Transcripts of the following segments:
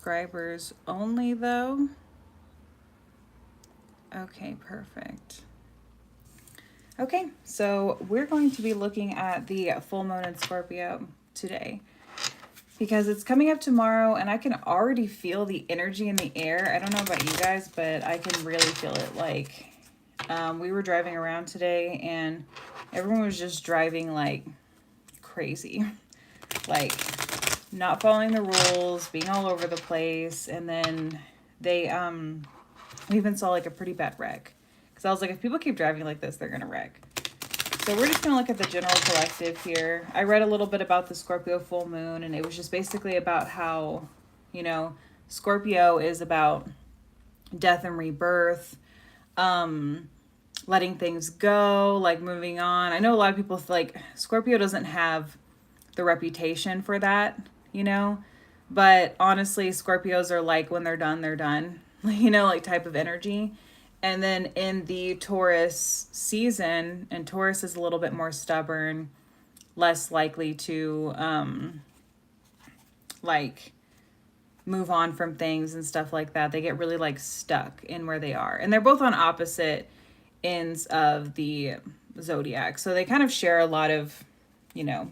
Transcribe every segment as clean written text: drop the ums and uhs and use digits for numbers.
subscribers only though. Okay, perfect. Okay, so we're going to be looking at the full moon in Scorpio today because it's coming up tomorrow and I can already feel the energy in the air. I don't know about you guys, but I can really feel it. Like, we were driving around today and everyone was just driving like crazy. Like, not following the rules, being all over the place, and then they we even saw like a pretty bad wreck. Because I was like, if people keep driving like this, they're gonna wreck. So we're just gonna look at the general collective here. I read a little bit about the Scorpio full moon, and it was just basically about how, you know, Scorpio is about death and rebirth, letting things go, like moving on. I know a lot of people like Scorpio doesn't have the reputation for that, you know, but honestly, Scorpios are like, when they're done, you know, like type of energy. And then in the Taurus season, and Taurus is a little bit more stubborn, less likely to like move on from things and stuff like that. They get really like stuck in where they are. And they're both on opposite ends of the zodiac. So they kind of share a lot of, you know,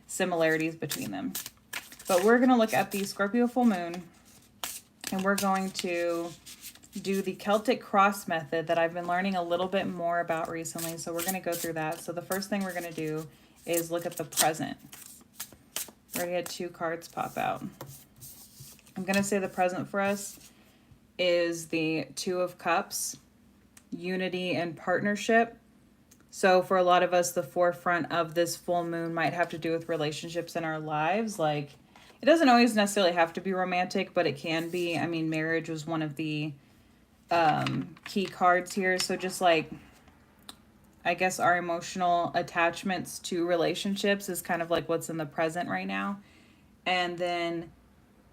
similarities between them. But we're going to look at the Scorpio full moon, and we're going to do the Celtic cross method that I've been learning a little bit more about recently. So we're going to go through that. So the first thing we're going to do is look at the present. We already had 2 cards pop out. I'm going to say the present for us is the 2 of Cups, unity and partnership. So for a lot of us, the forefront of this full moon might have to do with relationships in our lives. Like, it doesn't always necessarily have to be romantic, but it can be. I mean, marriage was one of the key cards here. So just like, I guess our emotional attachments to relationships is kind of like what's in the present right now. And then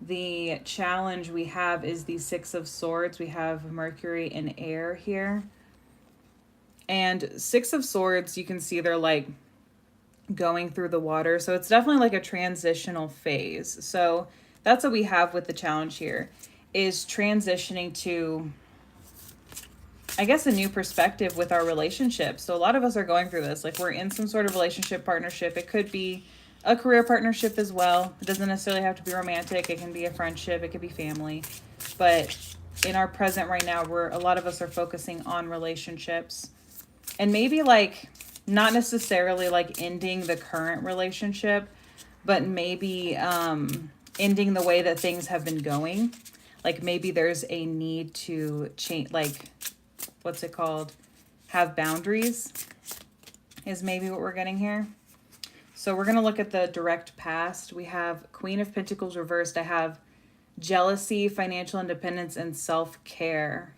the challenge we have is the 6 of Swords. We have Mercury and air here. And 6 of Swords, you can see they're like going through the water. So it's definitely like a transitional phase. So that's what we have with the challenge here, is transitioning to, I guess, a new perspective with our relationship. So a lot of us are going through this. Like, we're in some sort of relationship partnership. It could be a career partnership as well. It doesn't necessarily have to be romantic. It can be a friendship. It could be family. But in our present right now, a lot of us are focusing on relationships. And maybe like not necessarily like ending the current relationship, but maybe ending the way that things have been going. Like, maybe there's a need to change, like, what's it called? Have boundaries is maybe what we're getting here. So we're going to look at the direct past. We have Queen of Pentacles reversed. I have jealousy, financial independence, and self-care.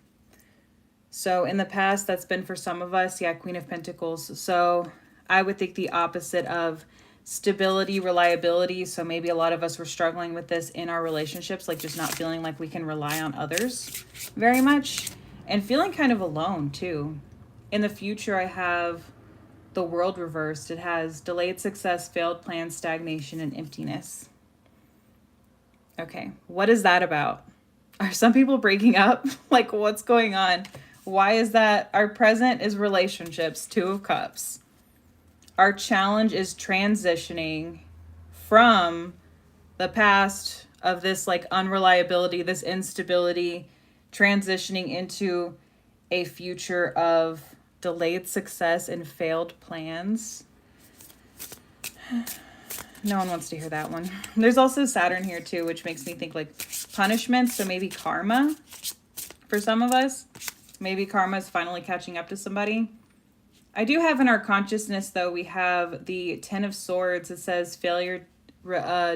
So in the past, that's been for some of us, yeah, Queen of Pentacles. So I would think the opposite of stability, reliability. So maybe a lot of us were struggling with this in our relationships, like just not feeling like we can rely on others very much, and feeling kind of alone too. In the future, I have the World reversed. It has delayed success, failed plans, stagnation, and emptiness. Okay, what is that about? Are some people breaking up? Like, what's going on? Why is that? Our present is relationships, 2 of Cups. Our challenge is transitioning from the past of this like unreliability, this instability, transitioning into a future of delayed success and failed plans. No one wants to hear that one. There's also Saturn here too, which makes me think like punishment. So maybe karma for some of us. Maybe karma is finally catching up to somebody. I do have in our consciousness, though, we have the 10 of Swords. It says failure,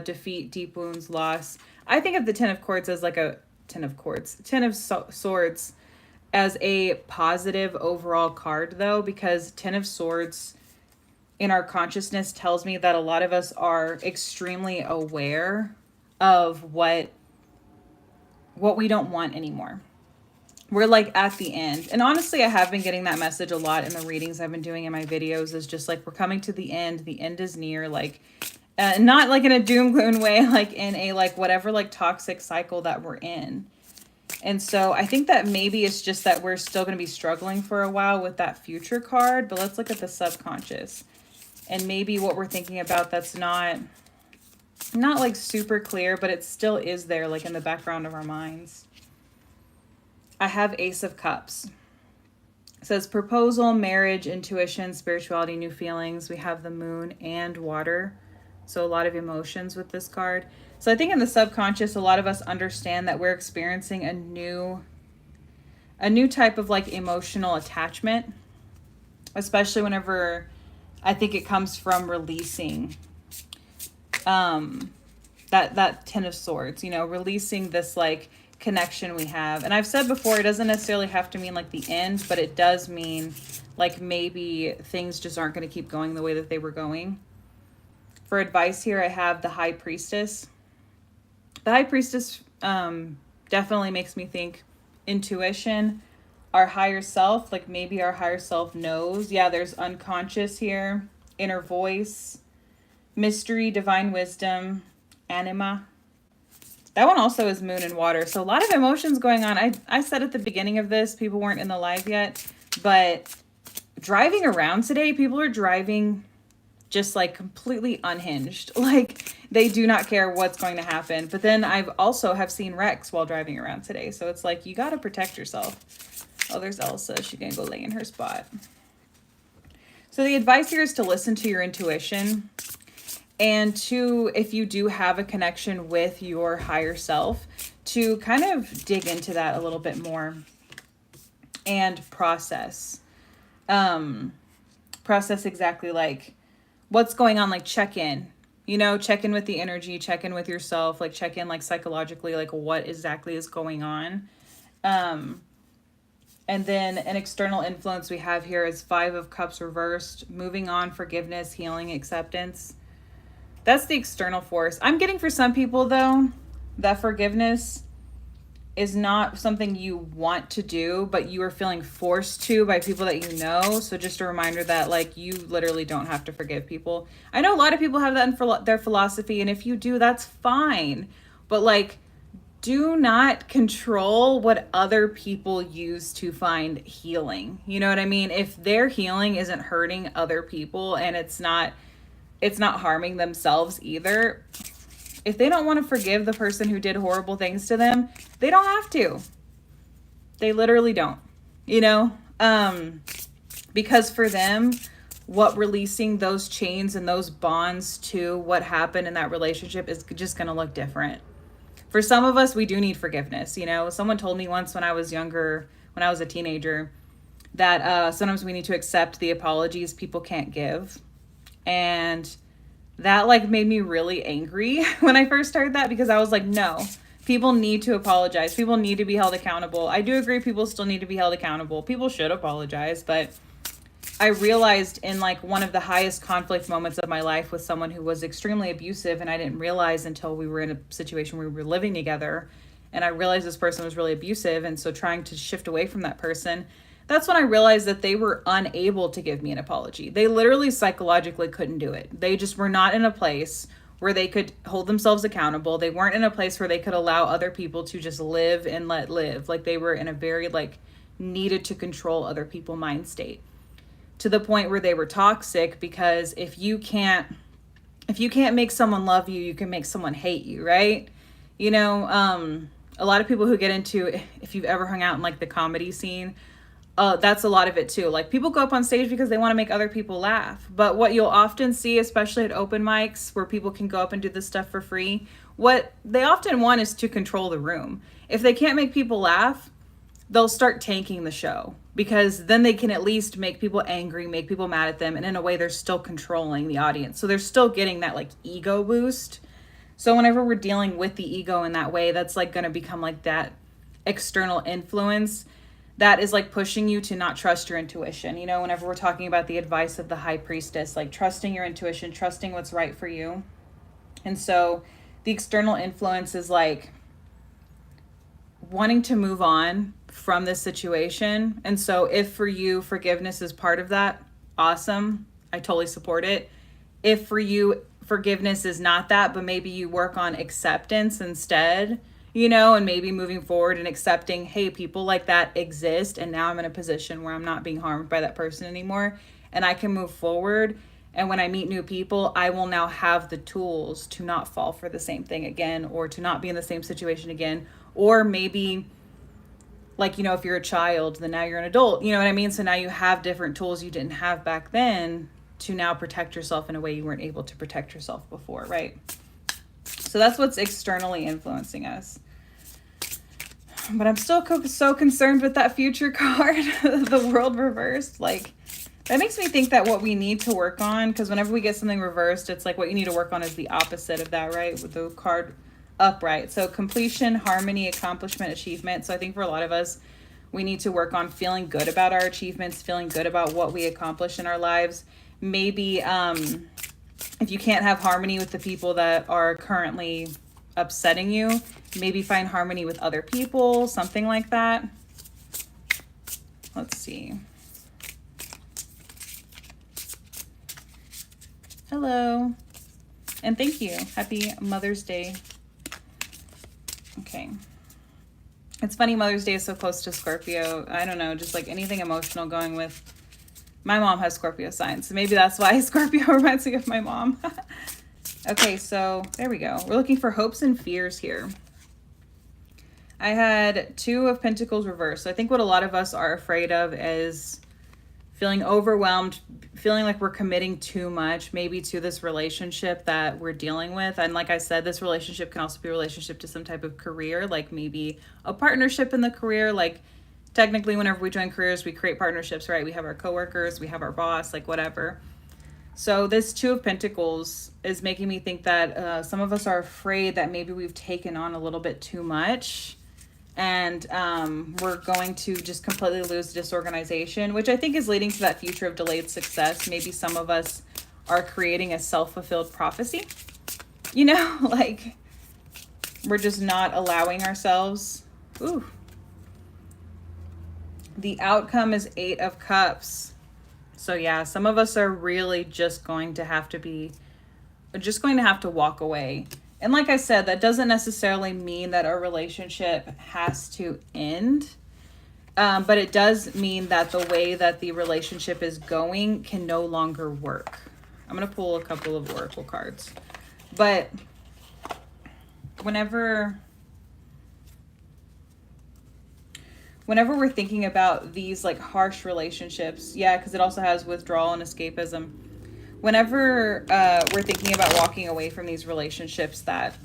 defeat, deep wounds, loss. I think of the 10 of Swords as like a 10 of Swords as a positive overall card, though, because 10 of Swords in our consciousness tells me that a lot of us are extremely aware of what we don't want anymore. We're like at the end. And honestly, I have been getting that message a lot in the readings I've been doing in my videos, is just like, we're coming to the end. The end is near. Like, Not like in a doom gloom way, like in a like whatever like toxic cycle that we're in. And so I think that maybe it's just that we're still going to be struggling for a while with that future card, but let's look at the subconscious. And maybe what we're thinking about that's not like super clear, but it still is there like in the background of our minds. I have Ace of Cups. It says proposal, marriage, intuition, spirituality, new feelings. We have the moon and water. So a lot of emotions with this card. So I think in the subconscious, a lot of us understand that we're experiencing a new type of like emotional attachment, especially whenever I think it comes from releasing that Ten of Swords, releasing this like connection we have. And I've said before, it doesn't necessarily have to mean like the end, but it does mean like maybe things just aren't going to keep going the way that they were going. For advice here, I have the High Priestess. The High Priestess definitely makes me think intuition, our higher self, like maybe our higher self knows. Yeah, there's unconscious here, inner voice, mystery, divine wisdom, anima. That one also is moon and water. So a lot of emotions going on. I said at the beginning of this, people weren't in the live yet, but driving around today, people are driving just like completely unhinged. Like they do not care what's going to happen. But then I've also have seen wrecks while driving around today. So it's like, you got to protect yourself. Oh, there's Elsa. She's going to go lay in her spot. So the advice here is to listen to your intuition. And to, if you do have a connection with your higher self, to kind of dig into that a little bit more and process. Process exactly like what's going on, like check in, check in with the energy, check in with yourself, like check in like psychologically, like what exactly is going on. And then an external influence we have here is 5 of Cups reversed, moving on, forgiveness, healing, acceptance. That's the external force. I'm getting for some people, though, that forgiveness is not something you want to do, but you are feeling forced to by people that you know. So just a reminder that, like, you literally don't have to forgive people. I know a lot of people have that in their philosophy, and if you do, that's fine. But, like, do not control what other people use to find healing. You know what I mean? If their healing isn't hurting other people and it's not harming themselves either. If they don't want to forgive the person who did horrible things to them, they don't have to. They literally don't, because for them, what releasing those chains and those bonds to what happened in that relationship is just going to look different. For some of us, we do need forgiveness. Someone told me once when I was younger, when I was a teenager, that sometimes we need to accept the apologies people can't give. And that like made me really angry when I first heard that, because I was like, no, people need to apologize. People need to be held accountable. I do agree people still need to be held accountable. People should apologize. But I realized in like one of the highest conflict moments of my life with someone who was extremely abusive, and I didn't realize until we were in a situation where we were living together, and I realized this person was really abusive. And so trying to shift away from that person, that's when I realized that they were unable to give me an apology. They literally psychologically couldn't do it. They just were not in a place where they could hold themselves accountable. They weren't in a place where they could allow other people to just live and let live. Like they were in a very like needed to control other people mind state, to the point where they were toxic, because if you can't make someone love you, you can make someone hate you, right? A lot of people who get into, if you've ever hung out in like the comedy scene, that's a lot of it too. Like people go up on stage because they want to make other people laugh. But what you'll often see, especially at open mics where people can go up and do this stuff for free, what they often want is to control the room. If they can't make people laugh, they'll start tanking the show, because then they can at least make people angry, make people mad at them. And in a way, they're still controlling the audience. So they're still getting that like ego boost. So whenever we're dealing with the ego in that way, that's like going to become like that external influence that is like pushing you to not trust your intuition. Whenever we're talking about the advice of the High Priestess, like trusting your intuition, trusting what's right for you. And so the external influence is like wanting to move on from this situation. And so if for you, forgiveness is part of that, awesome. I totally support it. If for you, forgiveness is not that, but maybe you work on acceptance instead, you know, and maybe moving forward and accepting, hey, people like that exist. And now I'm in a position where I'm not being harmed by that person anymore. And I can move forward. And when I meet new people, I will now have the tools to not fall for the same thing again, or to not be in the same situation again. Or maybe, like, you know, if you're a child, then now you're an adult, you know what I mean? So now you have different tools you didn't have back then to now protect yourself in a way you weren't able to protect yourself before, right? So that's what's externally influencing us. But I'm still so concerned with that future card, the world reversed. Like, that makes me think that what we need to work on, because whenever we get something reversed, it's like what you need to work on is the opposite of that, right? With the card upright. So completion, harmony, accomplishment, achievement. So I think for a lot of us, we need to work on feeling good about our achievements, feeling good about what we accomplish in our lives. Maybe if you can't have harmony with the people that are currently upsetting you, maybe find harmony with other people, something like that. Let's see. Hello. And thank you. Happy Mother's Day. Okay. It's funny, Mother's Day is so close to Scorpio. I don't know, just like anything emotional going with. My mom has Scorpio signs, so maybe that's why Scorpio reminds me of my mom. Okay, so there we go. We're looking for hopes and fears here. I had 2 of Pentacles reversed. So I think what a lot of us are afraid of is feeling overwhelmed, feeling like we're committing too much, maybe to this relationship that we're dealing with. And like I said, this relationship can also be a relationship to some type of career, like maybe a partnership in the career. Like technically, whenever we join careers, we create partnerships, right? We have our coworkers, we have our boss, like whatever. So this 2 of Pentacles is making me think that some of us are afraid that maybe we've taken on a little bit too much, and we're going to just completely lose disorganization, which I think is leading to that future of delayed success. Maybe some of us are creating a self-fulfilled prophecy, you know, like we're just not allowing ourselves. Ooh. The outcome is 8 of Cups. So yeah, some of us are really just going to have to walk away. And like I said, that doesn't necessarily mean that our relationship has to end. But it does mean that the way that the relationship is going can no longer work. I'm going to pull a couple of oracle cards. But whenever we're thinking about these like harsh relationships, yeah, because it also has withdrawal and escapism. Whenever we're thinking about walking away from these relationships that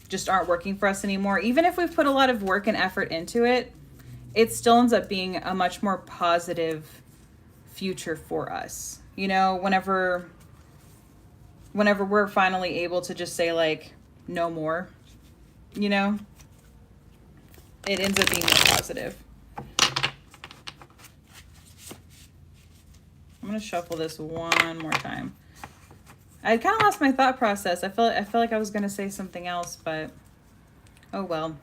just aren't working for us anymore, even if we've put a lot of work and effort into it, it still ends up being a much more positive future for us. You know, whenever we're finally able to just say like, no more, you know, it ends up being more positive. I'm going to shuffle this one more time. I kind of lost my thought process. I feel like I was going to say something else, but oh well.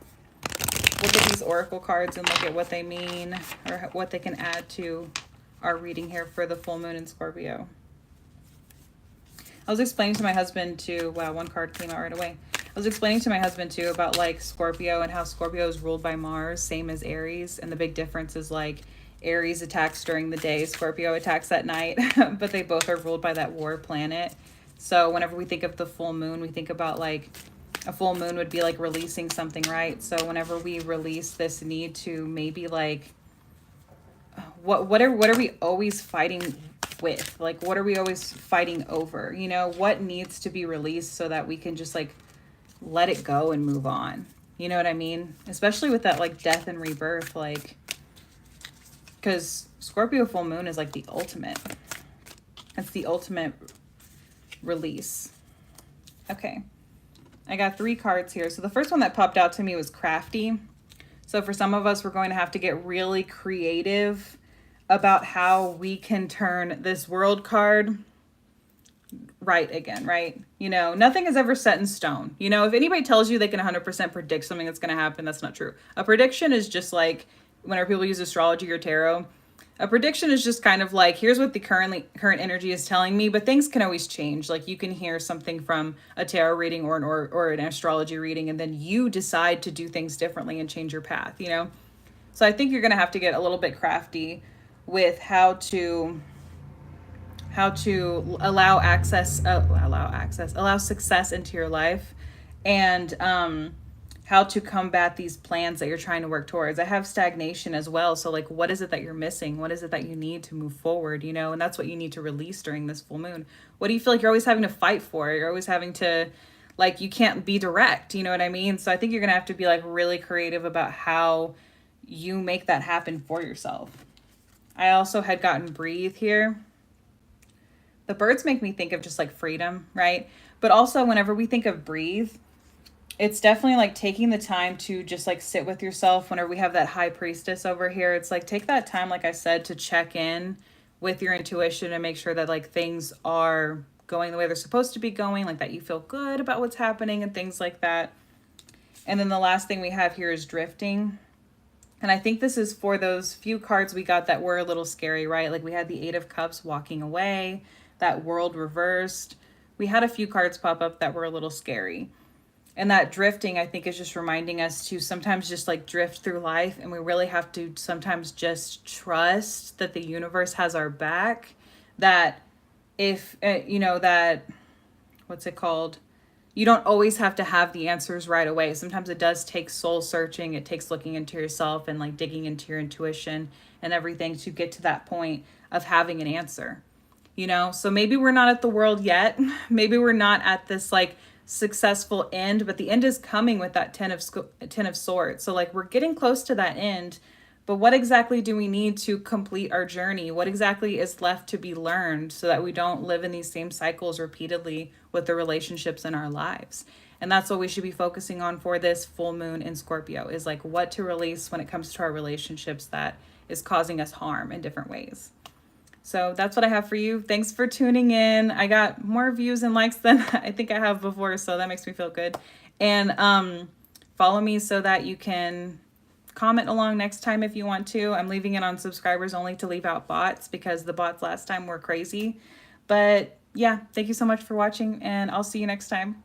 We'll get these oracle cards and look at what they mean, or what they can add to our reading here for the full moon in Scorpio. I was explaining to my husband too. Wow, one card came out right away. I was explaining to my husband too about like Scorpio and how Scorpio is ruled by Mars, same as Aries. And the big difference is like Aries attacks during the day, Scorpio attacks at night, but they both are ruled by that war planet. So whenever we think of the full moon, we think about like a full moon would be like releasing something, right? So whenever we release this need to maybe like, what are we always fighting with? Like, what are we always fighting over? You know, what needs to be released so that we can just like let it go and move on? You know what I mean? Especially with that like death and rebirth, like, because Scorpio full moon is like the ultimate. It's the ultimate release. Okay. I got 3 cards here. So the first one that popped out to me was crafty. So for some of us, we're going to have to get really creative about how we can turn this world card right again, right? You know, nothing is ever set in stone. You know, if anybody tells you they can 100% predict something that's going to happen, that's not true. A prediction is just like whenever people use astrology or tarot, A prediction is just kind of like, here's what the current energy is telling me, but things can always change. Like you can hear something from a tarot reading or an astrology reading, and then you decide to do things differently and change your path, you know? So I think you're going to have to get a little bit crafty with how to allow success into your life, and how to combat these plans that you're trying to work towards. I have stagnation as well. So like, what is it that you're missing? What is it that you need to move forward? You know, and that's what you need to release during this full moon. What do you feel like you're always having to fight for? You're always having to, like, you can't be direct. You know what I mean? So I think you're going to have to be like really creative about how you make that happen for yourself. I also had gotten breathe here. The birds make me think of just like freedom, right? But also whenever we think of breathe, it's definitely like taking the time to just like sit with yourself. Whenever we have that high priestess over here, it's like take that time, like I said, to check in with your intuition and make sure that like things are going the way they're supposed to be going, like that you feel good about what's happening and things like that. And then the last thing we have here is drifting. And I think this is for those few cards we got that were a little scary, right? Like we had the Eight of Cups walking away, that world reversed. We had a few cards pop up that were a little scary. And that drifting, I think, is just reminding us to sometimes just like drift through life. And we really have to sometimes just trust that the universe has our back. That if, that, what's it called? You don't always have to have the answers right away. Sometimes it does take soul searching. It takes looking into yourself and like digging into your intuition and everything to get to that point of having an answer. So maybe we're not at the world yet. Maybe we're not at this like successful end, but the end is coming with that 10 of swords. So like we're getting close to that end, but what exactly do we need to complete our journey? What exactly is left to be learned so that we don't live in these same cycles repeatedly with the relationships in our lives? And that's what we should be focusing on for this full moon in Scorpio, is like what to release when it comes to our relationships that is causing us harm in different ways. So that's what I have for you. Thanks for tuning in. I got more views and likes than I think I have before, so that makes me feel good. And follow me so that you can comment along next time if you want to. I'm leaving it on subscribers only to leave out bots because the bots last time were crazy. But yeah, thank you so much for watching, and I'll see you next time.